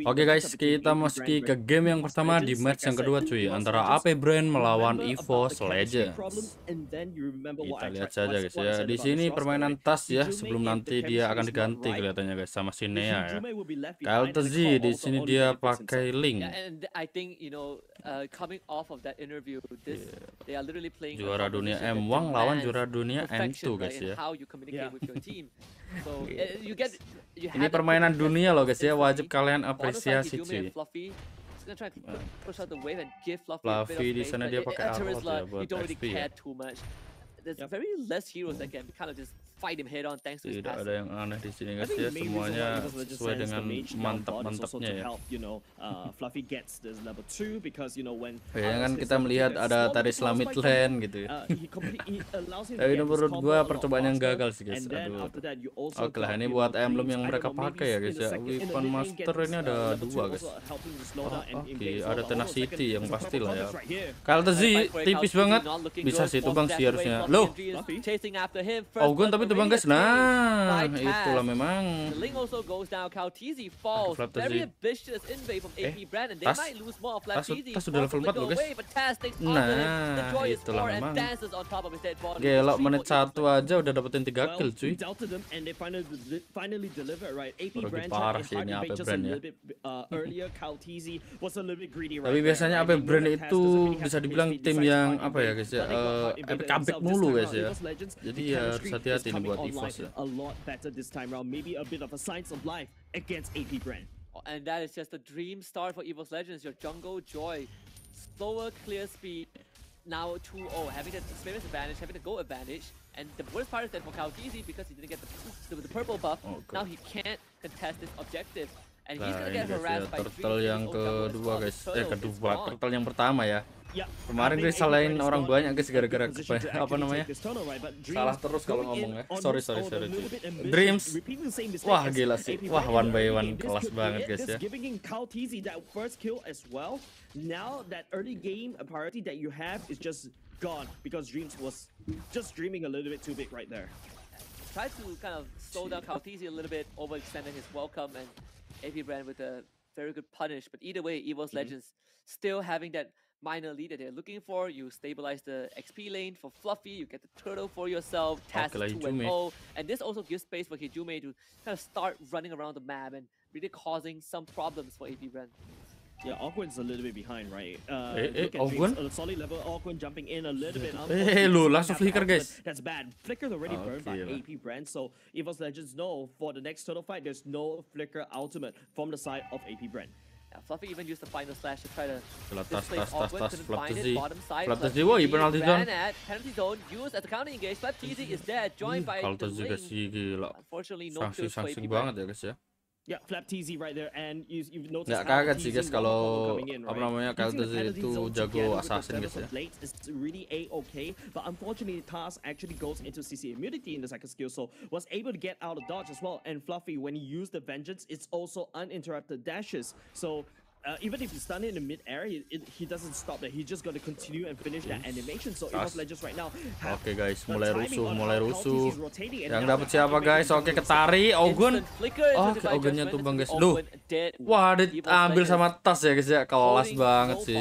Oke guys, kita masuki ke game yang pertama di match yang kedua cuy, antara AP Bren melawan Evos Legends. Kita lihat saja guys ya. Di sini permainan tas ya, sebelum nanti dia akan diganti kelihatannya guys sama si Nea ya. KLTZ di sini dia pakai Link. Juara dunia M1 lawan juara dunia M2 guys ya. Ini permainan dunia loh guys ya, wajib kalian apresiasi cuy. Fluffy di sana dia pakai arrow ya buat XP ya. Tidak ada yang aneh di sini guys ya, semuanya sesuai dengan mantap-mantapnya ya. Ya kan kita melihat ada tadi Slamit Land gitu ya. Tapi menurut gua percobaan yang gagal sih guys. Aduh. Oke lah, ini buat emblem yang mereka pakai ya guys ya. Weapon Master ini ada 2 guys. Oke, ada Tenacity yang pasti lah ya. KLTZ tipis banget. Bisa sih tebang sih harusnya. Loh. Gun tapi tebang guys. Nah, itulah memang. Tas sudah level 4 loh guys. Nah, itulah memang. Gila, menit 1 aja udah dapetin 3 kill cuy. Lebih parah sih ini AP Bren ya. Tapi biasanya AP Bren itu bisa dibilang tim yang apa ya guys ya, epic mulu guys ya. Jadi ya harus hati-hati nih buat Evos ya. And that is just a dream start for Evos Legends. Your jungle joy, slower clear speed. Now 2-0, having the experience advantage, having the goal advantage. And the worst part is that for KLTZ, because he didn't get the purple buff, now he can't contest this objective. And he's gonna get harassed by turtle yang kedua guys. Turtle yang pertama ya. Kemarin gue salahin orang banyak guys gara-gara apa namanya, salah terus kalau ngomong ya. Sorry. Dreams, wah gila sih, wah 1 by 1 kelas banget guys ya. Now that early game priority that you have is just gone because Dreams was just dreaming a little bit too big right there. Tried to kind of slow down KLTZ a little bit, overextending his welcome, and AP Bren with a very good punish. But either way, Evos Legends still having that minor lead that they're looking for. You stabilize the XP lane for Fluffy, you get the turtle for yourself, Task 2-0, and this also gives space for Hijume to kind of start running around the map and really causing some problems for AP Bren. Yeah, Awkward's a little bit behind, right? Awkward? Solid level, Awkward jumping in a little bit. Lu langsung flicker guys. That's bad. Flicker's already burned by AP Bren, so Evos Legends know for the next turtle fight, there's no flicker ultimate from the side of AP Bren. Yeah, Fluffy even used the final slash to try to displace Awkward, couldn't find it, bottom side. Fluffy, woi, penalty zone. Penalty zone, used as a counter engage, KLTZ is dead, joined by the Link. Unfortunately, no kills for AP Bren. Banget ya guys ya. Yeah, Flap TZ right there, and you've noticed nggak kaget sih guys kalau apa namanya KLTZ itu jago assassin guys ya. It's really A-okay, but unfortunately Taz actually goes into CC immunity in the second skill, so was able to get out of dodge as well. And Fluffy, when he used the vengeance, it's also uninterrupted dashes. So even if he's stunned in the mid-air, he doesn't stop there. He just got to continue and finish that animation. So Evos Legends right now. Oke guys, mulai rusuh. Yang dapat siapa guys? Oke, ketari Ogun. Oke, Ogunnya tumbang guys. Duh. Wah, diambil sama tas ya guys ya. Kelas banget sih.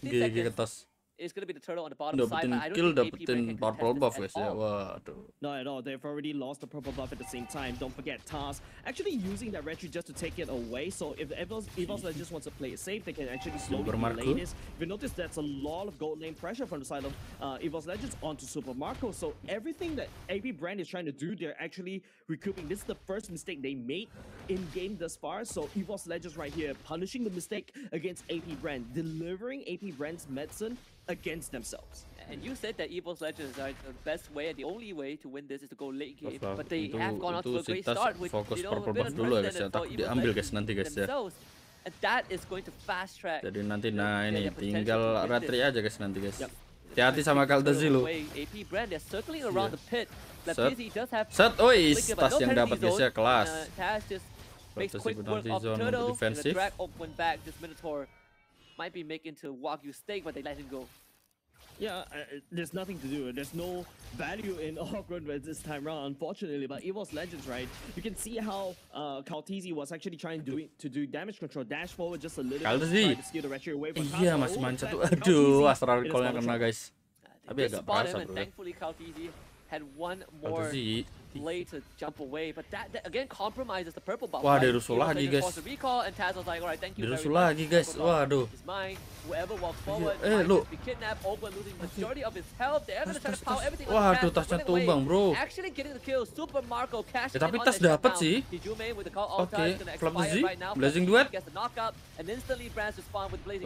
Gigi ke tas. It's gonna be the turtle on the bottom side. Dapetin kill, dapetin purple buff guys ya. Waduh. Not at all. They've already lost the purple buff at the same time. Don't forget Taz actually using that retreat just to take it away. So if the Evos just wants to play it safe, they can actually slowly delay this. If you notice, that's a lot of gold lane pressure from the side of Evos Legends onto Super Marco. So everything that AP Bren is trying to do, they're actually recouping. This is the first mistake they made in game thus far. So Evos Legends right here punishing the mistake against AP Bren, delivering AP Bren's medicine against themselves. And you said that Evos Legends are the best way and the only way to win this is to go late game, but they have gone out to a great start with a bit of dulu guys ya, takut diambil guys nanti guys ya. And that is going to fast track. Jadi nanti ini tinggal retry aja guys nanti guys. Hati-hati sama KLTZ lu. AP Bren, they're circling around the pit. Set, oi, tas yang dapat guys ya, kelas. Taz just makes quick work of turtle. The drag went back. This Minotaur might be making to Wagyu steak, but they let him go. Yeah, there's nothing to do. There's no value in Awkward this time around, unfortunately. But Evos Legends, right? You can see how Kaltizi was actually trying to do damage control, dash forward just a little bit, trying to steal the retreat away from Iya, masih manca tuh. Aduh, astral recall-nya kena, guys. Tapi agak berasa, bro. Thankfully, Kaltizi had one more play to jump away, but that again compromises the purple buff. Wah, dirusuh lagi, guys. Dirusuh lagi, guys. Waduh. Lu. Waduh, tasnya tumbang, bro. Ya, tapi tas dapat sih. Oke, Flap the Z, Blazing Duet.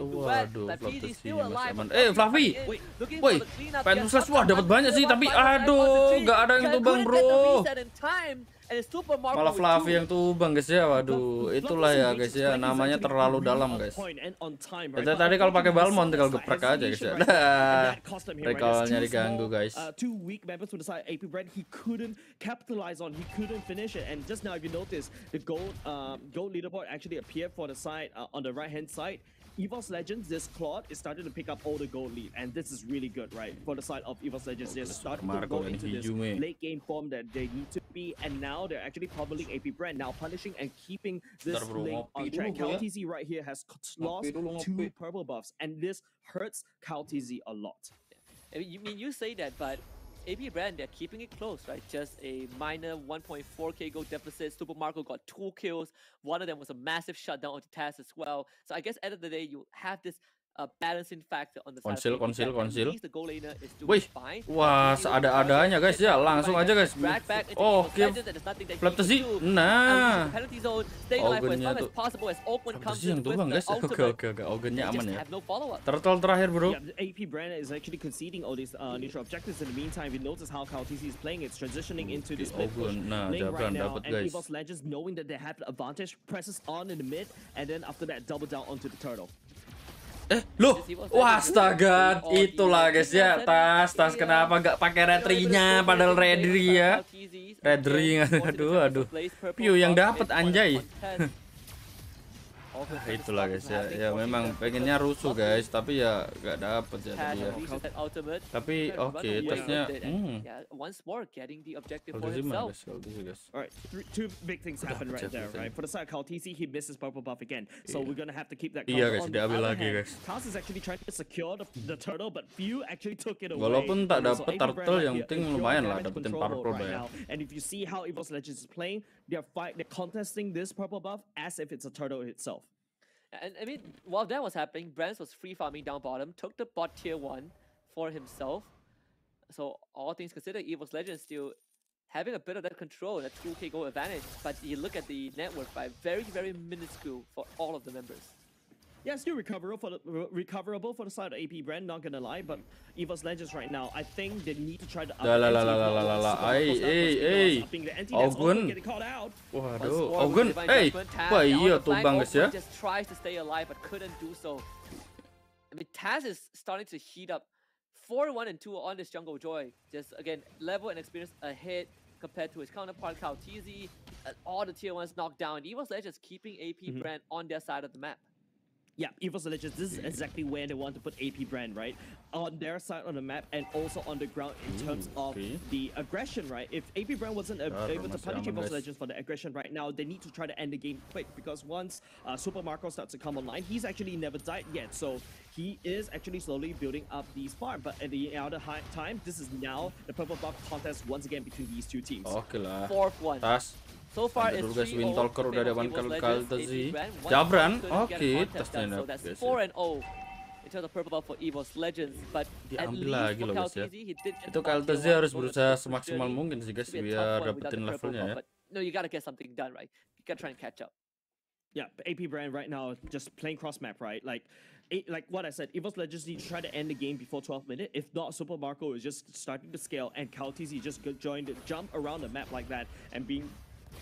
Waduh, Flap the Z masih aman. Fluffy. Woi, pengen slash. Wah, dapat banyak sih, tapi aduh, nggak ada yang tumbang, bro. Malah Fluffy yang tumbang, guys ya. Waduh, itulah ya, guys ya, namanya terlalu dalam, guys. Itu tadi kalau pakai Balmond tinggal geprek aja, guys ya. Recall-nya diganggu, guys. Two weak members to the side, AP Bren, he couldn't capitalize on, he couldn't finish it. And just now, if you notice, the gold leaderboard actually appeared for the side on the right-hand side. Evos Legends, this Claude is starting to pick up all the gold lead, and this is really good, right? For the side of Evos Legends, they're starting to go into this late game form that they need to be, and now they're actually pummeling AP Bren, now punishing and keeping this lane on track. KalTZ right here has lost 2 purple buffs, and this hurts KalTZ a lot. I mean, you say that, but AP Bren, they're keeping it close, right? Just a minor 1.4k gold deficit. Super Marco got 2 kills. One of them was a massive shutdown onto Taz as well. So I guess at the end of the day, you have this balancing factor on the side. Konsil. Wih, wah, seada-adanya, guys ya. Langsung aja, guys. Oke, Flap the Z. Nah, Ogennya tuh. Flap the Z yang tumbang, guys. Oke. Ogennya aman ya. Turtle terakhir, bro. AP Bren is actually conceding all these neutral objectives. In the meantime, we notice how KalTZ is playing. It's transitioning into this mid push lane right now. And Evos Legends, knowing that they have the advantage, presses on in the mid, and then after that, double down onto the turtle. Loh, wah, astaga, itulah, guys ya, tas kenapa nggak pakai retry-nya padahal ready ya, aduh, Piu yang dapat, anjay. Itulah, guys ya, memang pengennya rusuh, guys, tapi ya nggak dapet ya tadi ya. Tapi oke, tasnya Alright, two big things happen right there, right? For the side KalTZ, he misses purple buff again, so we're gonna have to keep that. Iya, guys, diambil lagi, guys. Tas is actually trying to secure the turtle, but Few actually took it away. Walaupun tak dapet turtle, yang penting lumayan lah dapetin purple ya. And if you see how Evos Legends is playing, they're contesting this purple buff as if it's a turtle itself. And I mean, while that was happening, Brent was free farming down bottom, took the bot tier 1 for himself. So all things considered, Evos Legends still having a bit of that control and a 2k goal advantage. But you look at the network, by very minuscule for all of the members. Yeah, still recoverable for the side of AP Bren, not gonna lie, but Evos Legends right now, I think they need to try to Ogun. Waduh, Ogun. Wah, iya tumbang, guys ya. Just tries to stay alive but couldn't do so. I mean, Taz is starting to heat up. 4-1 and 2 on this Jungle Joy. Just again, level and experience ahead compared to his counterpart KalTZ. All the tier 1s knocked down. Evos Legends keeping AP Bren on their side of the map. Yeah, Evos Legends, this is exactly where they want to put AP Bren, right? On their side on the map and also on the ground in terms of the aggression, right? If AP Bren wasn't able to punish Evos Legends for the aggression right now, they need to try to end the game quick, because once Super Marco starts to come online, he's actually never died yet, so he is actually slowly building up these farm. But at the other time, this is now the purple buff contest once again between these two teams. Oke lah. 4-1. So far, it's 3-0 Win Talker udah diamankan KalTZ. Jabran, oke, tasnya dapat. So that's 4-0 in terms of purple buff for Evos Legends. But diambil lagi loh, guys ya. Itu KalTZ harus berusaha semaksimal mungkin sih, guys, biar dapetin levelnya ya. No, you gotta get something done, right? You gotta try and catch up. Yeah, AP Bren right now just playing cross map, right? Like what I said, Evos Legends need to try to end the game before 12 minutes. If not, Super Marco is just starting to scale, and KalTZ just jump around the map like that and being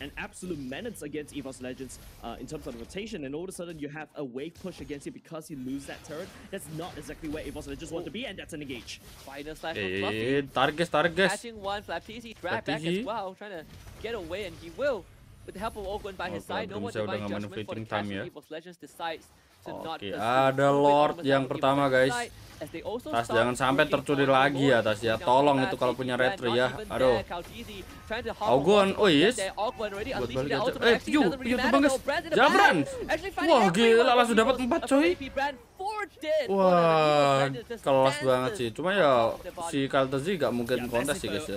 an absolute menace against Evos Legends in terms of rotation, and all of a sudden you have a wave push against you because you lose that turret. That's not exactly where Evos Legends want to be, and that's an engage. Final slash from Fluffy. Target. Catching one, FlapTZ drag back as well, trying to get away, and he will. with the help of Ogwen by his side, no more Saya udah divine nggak judgment for the manufacturing time cash. ya. Evos Legends decides to not Oke, pursue ada Ogwen Lord almost yang down pertama Evos guys. side, as they also Tas start jangan sampai working tercuri on the lagi Lord, ya Tas ya. going down Tolong fast. itu kalau punya Brand retri not ya. even Aduh. there. Kauteezy trying to hop Augon, on yes. there. Ogwen already Buat unleashing balik the aja. ultimate. Actually doesn't really Piu matter tumbang guys. though. Brand's in the Jabran. back. Actually finding Wah everyone gila from langsung dapat Evos, 4 from coy. AP Brand. 4 dead. Wah, kelas banget dances sih. Cuma on ya top of their body. si Kauteezy gak mungkin kontes sih guys ya.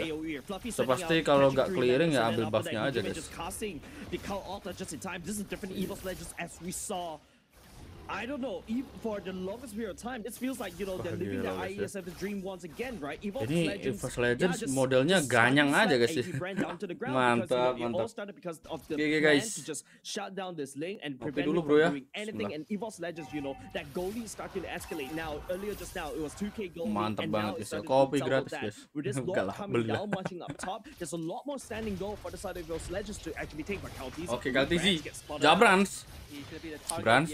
So pasti kalau nggak clearing ya ambil buffnya aja guys. The Cal Alta just in time. This is different Evos Legends as we saw. I don't know, for the longest period of time, this feels like, you know, they're living their Iesf dream once again, right? Ini Evos Legends modelnya ganyang aja guys. Mantap, mantap. Oke guys. Shut down this lane and Oke prevent dulu him bro from ya. doing anything. And Evos Legends, you know, that goalie is starting to escalate now. Earlier just now, it was 2K goalie. Mantap and banget now guys it's ya. starting to Kopi double gratis that. guys. With this Enggak Lord lah, coming beli. down, marching up top, there's a lot more standing goal for the side of Evos Legends to actually take. But Kauteezy, Oke Kauteezy. gets spotted out. Jabrans. Brans.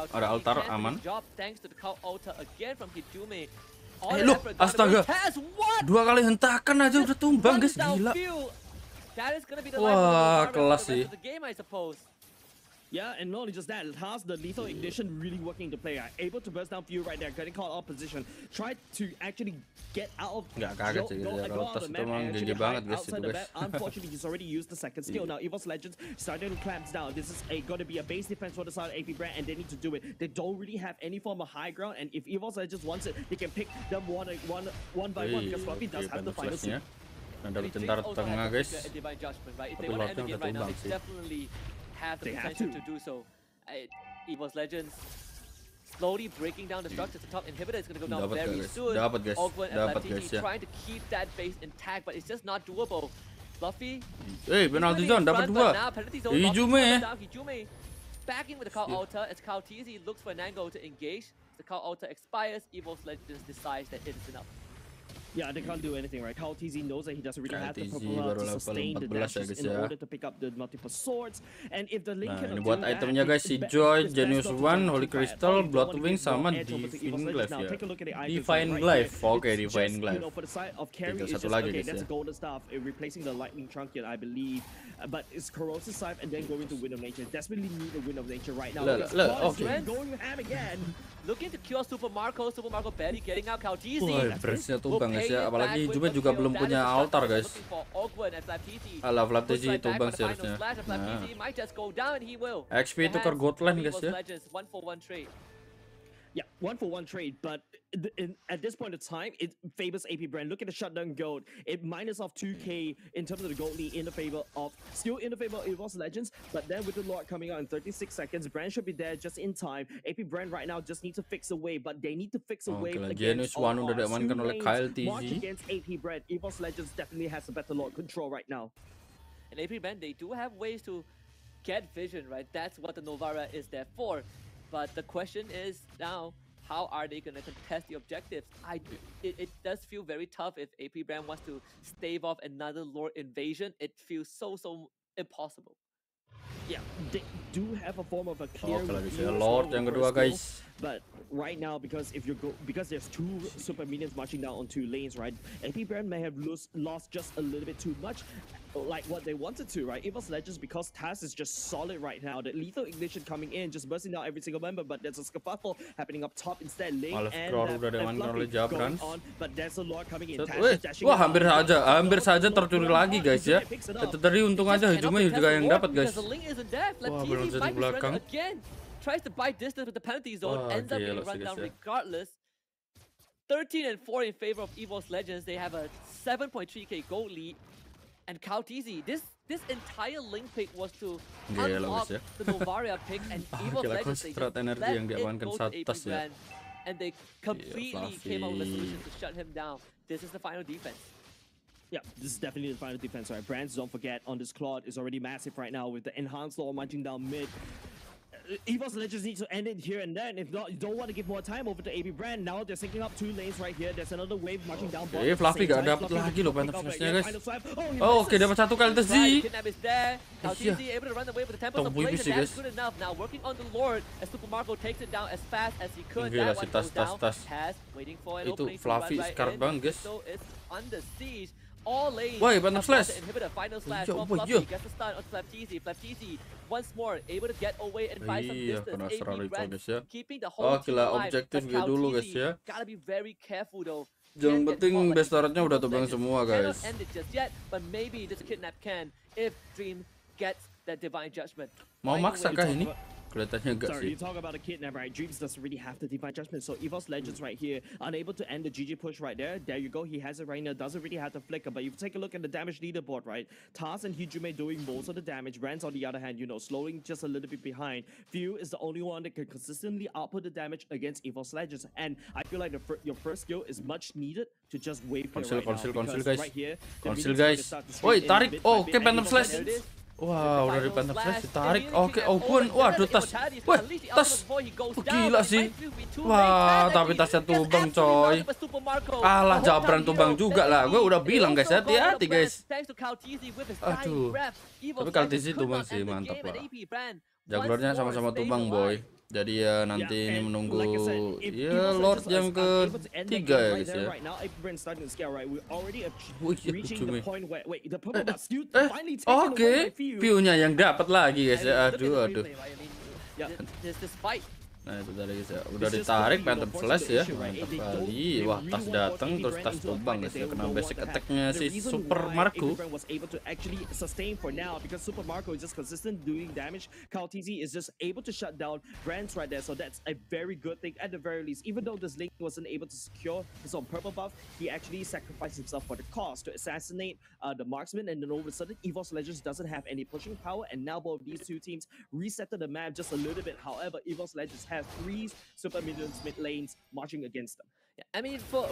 Ada altar aman. Lu, astaga. 2 kali hentakan aja udah tumbang guys, gila. Wah, kelas sih. Yeah, and not only just that, how's the lethal ignition really working to play? Able to burst down few right there, getting caught out position. Tried to actually get out of Nggak kaget sih go ya, kalau out Tas of the itu map emang and actually GG banget hide guys outside itu the guys. map. Unfortunately, he's already used the second skill. Now Evos Legends starting to clamp down. This is going to be a base defense for the side of AP Brand, and they need to do it. They don't really have any form of high ground, and if Evos Legends wants it, they can pick them one by one because Fluffy does have the final flashnya. seat. Nah, dapat tentar tengah guys. Tapi Lordnya udah tumbang sih. Have the They have potential to. to do so. Evos Legends slowly breaking down the structure. The top inhibitor is going to go down Dapat very guys. soon. Dapat guys. Ogwen and Dapat Latiti guys ya. trying to keep that base intact, but it's just not doable. Fluffy. Penalty zone dapat 2. Hijume backing with the Cal Alta as Kauteezy looks for an angle to engage. The Cal Alta expires. Evos Legends decides that it is enough. Yeah, they can't do anything, right? Kauteezy knows that he doesn't really have the Kauteezy proper baru to level sustain the 14 ya, dashes guys, in ya. order to pick up the multiple swords. And if the link Nah, cannot ini do buat that, itemnya guys, si Joy, Genius One, Holy Crystal, Bloodwing sama Divine Glaive ya. Divine Glaive. Oke, Divine Glaive. Tinggal satu lagi guys ya. That's golden staff replacing the lightning trunket, I believe. But it's corrosive scythe and then going to Wind of Nature. Desperately need a Wind of Nature right now. Going ham again. Looking to cure Super Marco barely getting out Kauteezy. Wah, Brensnya tumbang guys ya. Apalagi Jume juga belum punya altar guys. Alah, Latiti tumbang sih harusnya. Nah. XP tukar Godland guys ya. Yeah, 1-for-1 trade, but at this point of time, it favors AP Brand. Look at the shutdown gold. It minus off 2K in terms of the gold lead still in the favor of Evos Legends, but then with the Lord coming out in 36 seconds, Brand should be there just in time. AP Brand right now just need to fix a wave, but they need to fix a wave Genius One udah diamankan oleh March against AP Brand. Evos Legends definitely has a better Lord control right now. And AP Brand, they do have ways to get vision, right? That's what the Novara is there for. But the question is now, how are they going to contest the objectives? It does feel very tough if AP Brand wants to stave off another Lord invasion. It feels so impossible. Yeah, they do have a form of a clear Lord yang kedua guys. But right now, because there's 2 super minions marching down on 2 lanes, right? AP Brand may have lost just a little bit too much, like what they wanted to, right? Evos Legends, because Taz is just solid right now. The lethal ignition coming in, just bursting down every single member, but there's a skerfuffle happening up top instead. Lane and Fluffy going on, but there's a Lord coming in. Wah, hampir saja tercuri lagi guys ya. Itu tadi untung aja Hijume juga yang dapat guys. Wah, belum jadi belakang. Tries to buy distance with the penalty zone, ends up getting run down regardless. 13-4 in favor of Evos Legends. They have a 7.3k gold lead. And Kauteezy, this entire link pick was to unlock the Novaria pick, and Evos Legends, they just let it go to AP Brand, and they completely came up with a solution to shut him down. This is the final defense. Yeah, this is definitely the final defense, right? Brands, don't forget, on this Claude is already massive right now with the enhanced law marching down mid. Evos Legends need to end it here and then. If not, you don't want to give more time over to AP Brand. Now they're syncing up 2 lanes right here. There's another wave marching down. Fluffy gak dapat lagi loh phantom flashnya guys. Oke, dapat 1 kali tadi. Kauteezy able to run away with the Tempest of Blaze, and that's good enough. Now working on the Lord as Super Marco takes it down as fast as he could. That one goes down. Taz waiting for an opening. Itu Fluffy scarf banget guys. So it's under siege. all lanes. Woi, Phantom Slash. Inhibitor, final slash. Iya, One iya. Fluffy gets the stun on Flapteezy. Flapteezy once more able to get away and buy some Iya, distance. kena AP seral itu Brand guys ya. keeping the whole team Gila alive. objektif But gitu dulu guys Kaltizi ya. gotta be very careful though. Yang Can't get penting caught like best turretnya udah tumbang Legends. semua Cannot guys. end it just yet, but maybe this kidnap can if Dream gets that divine judgment. Mau Either maksa way, kah ini? Kelihatannya enggak Sorry, sih. you talk about a kidnap, right? Dreams doesn't really have the divine judgment. So Evos Legends right here, unable to end the GG push right there. There you go. He has it right now. Doesn't really have the flicker. But you take a look at the damage leaderboard, right? Taz and Hijume doing most of the damage. Brand's on the other hand, you know, slowing just a little bit behind. Few is the only one that can consistently output the damage against Evos Legends. And I feel like your first skill is much needed to just wave Konsil, right now. konsil, Because guys. right here, the Konsil, minions are gonna guys. start to Woi, stream in tarik. bit by Oh, bit, oke, and Phantom Evos Slash. Legends- Wow, dari Phantom Slash ditarik. Oke, Ogun. Waduh, tas. Wah, tas. Gila sih. Wah, tapi tasnya tumbang, coy. Alah, Jabran tumbang juga lah. Gue udah bilang guys, hati-hati guys. Aduh. Tapi Kaltizi tumbang sih, mantap lah. Jaguarnya sama-sama tumbang, boy. Jadi ya nanti ini menunggu ya Lord yang ketiga ya guys ya. Oke, view-nya yang dapat lagi guys ya. Aduh. Nah itu tadi guys ya, udah ditarik Phantom Slash ya, mantap kali. Wah, tas datang terus tas tumbang guys ya, kena basic attack-nya si Super Marco. Was able to actually sustain for now because Super Marco is just consistent doing damage. Kaltizi is just able to shut down Brand's right there, so that's a very good thing at the very least. Even though this link wasn't able to secure his own purple buff, he actually sacrificed himself for the cause to assassinate the marksman, and then all of a sudden Evos Legends doesn't have any pushing power, and now both these two teams resetted the map just a little bit. However, Evos Legends have 3 super minions mid lanes marching against them. Yeah, I mean for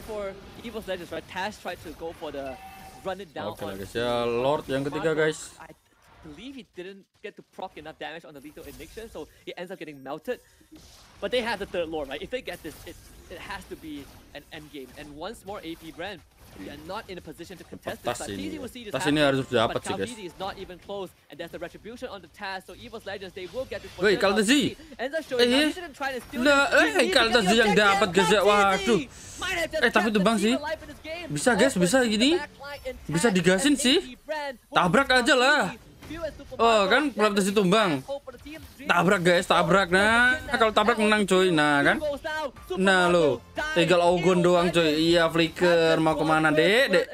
Evos Legends, right? Tash tried to go for the run it down. Oke lah guys ya, Lord yang ketiga guys. I believe he didn't get to proc enough damage on the lethal injection, so he ends up getting melted. But they have the third Lord, right? If they get this, it has to be an end game. And once more, AP Bren, we are not in a position to contest this. Tas ini harus dapat sih guys. Is not even close, and there's the retribution on the task. So Evos Legends, they will get this. Woi, Kaltizi. Kaltizi yang dapat guys ya. Waduh. Tapi tumbang sih. Bisa guys, bisa gini. Bisa digasin sih. Tabrak aja lah. Oh kan, Kaltizi tumbang. Tabrak guys, tabrak. Nah, kalau tabrak menang cuy. Nah kan. Nah lo, tinggal Ogun doang cuy. Iya, flicker mau kemana dek?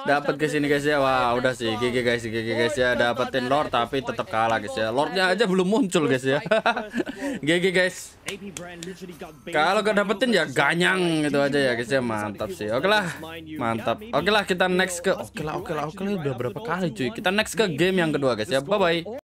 Dapat guys ini guys ya. Wah udah sih, GG guys ya. Dapetin Lord tapi tetap kalah guys ya. Lordnya aja belum muncul guys ya. GG guys. Kalau gak dapetin ya ganyang gitu aja ya guys ya. Mantap sih. Oke lah, mantap. Oke lah, kita next ke. Oke lah. Udah berapa kali cuy. Kita next ke game yang kedua guys ya. Bye bye.